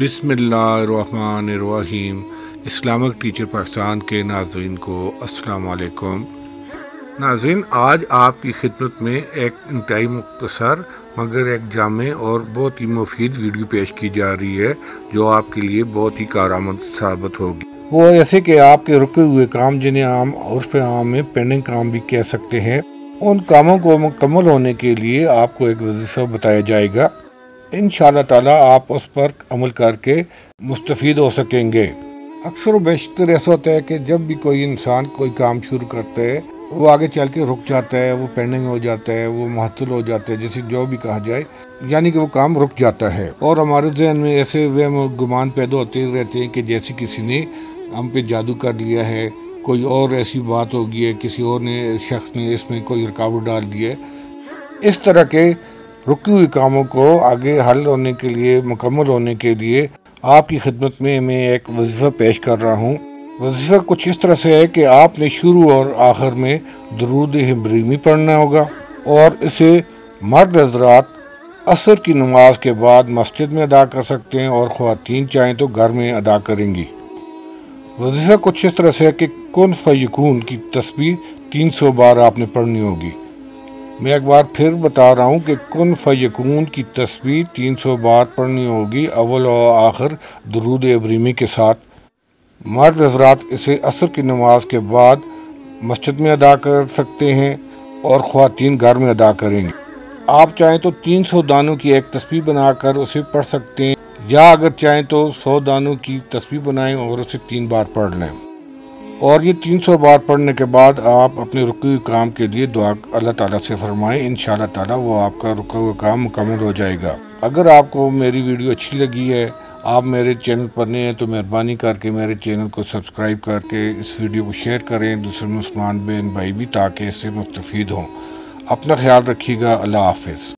بسم اللہ الرحمن الرحیم۔ اسلامک ٹیچر پاکستان کے ناظرین کو السلام علیکم۔ ناظرین، آج آپ کی خدمت میں ایک انتہائی مختصر مگر ایک جامع اور بہت ہی مفید ویڈیو پیش کی جا رہی ہے جو آپ کے لیے بہت ہی کارآمد ثابت ہوگی۔ وہ ایسے کہ آپ کے رکے ہوئے کام، جنہیں عام عرف عام میں پینڈنگ کام بھی کہہ سکتے ہیں، ان کاموں کو مکمل ہونے کے لیے آپ کو ایک وظیفہ بتایا جائے گا۔ انشاءاللہ تعالیٰ آپ اس پر عمل کر کے مستفید ہو سکیں گے۔ اکثر و بیشتر ایسا ہوتا ہے کہ جب بھی کوئی انسان کوئی کام شروع کرتا ہے، وہ آگے چل کے رک جاتا ہے، وہ پینڈنگ ہو جاتا ہے، وہ معطل ہو جاتا ہے، جیسے جو بھی کہا جائے، یعنی کہ وہ کام رک جاتا ہے۔ اور ہمارے ذہن میں ایسے وہم و گمان پیدا ہوتے رہتے ہیں کہ جیسے کسی نے ہم پہ جادو کر دیا ہے، کوئی اور ایسی بات ہوگی ہے، کسی اور نے شخص نے اس میں کوئی رکاوٹ ڈال دی ہے۔ اس طرح کے رکی ہوئی کاموں کو آگے حل ہونے کے لیے، مکمل ہونے کے لیے آپ کی خدمت میں ایک وظیفہ پیش کر رہا ہوں۔ وظیفہ کچھ اس طرح سے ہے کہ آپ نے شروع اور آخر میں درود ابراہیمی پڑھنا ہوگا، اور اسے مرد حضرات عصر کی نماز کے بعد مسجد میں ادا کر سکتے ہیں، اور خواتین چاہیں تو گھر میں ادا کریں گی۔ وظیفہ کچھ اس طرح سے ہے کہ کن فیکون کی تسبیح 300 بار آپ نے پڑھنی ہوگی۔ میں ایک بار پھر بتا رہا ہوں کہ کن فیکون کی تسبیح 300 بار پڑھنی ہوگی، اول و آخر درود ابراہیمی کے ساتھ۔ مرد حضرات اسے عصر کی نماز کے بعد مسجد میں ادا کر سکتے ہیں، اور خواتین گھر میں ادا کریں گے۔ آپ چاہیں تو 300 دانوں کی ایک تسبیح بنا کر اسے پڑھ سکتے ہیں، یا اگر چاہیں تو 100 دانوں کی تسبیح بنائیں اور اسے 3 بار پڑھ لیں۔ اور یہ 300 بار پڑھنے کے بعد آپ اپنے رکے ہوئے کام کے لیے دعا اللہ تعالیٰ سے فرمائیں، انشاءاللہ تعالیٰ وہ آپ کا رکا ہوا کام مکمل ہو جائے گا۔ اگر آپ کو میری ویڈیو اچھی لگی ہے، آپ میرے چینل پر نئے ہیں، تو مہربانی کر کے میرے چینل کو سبسکرائب کر کے اس ویڈیو کو شیئر کریں دوسرے مسلمان بہن بھائی بھی، تاکہ اس سے مستفید ہوں۔ اپنا خیال رکھیے گا۔ اللہ حافظ۔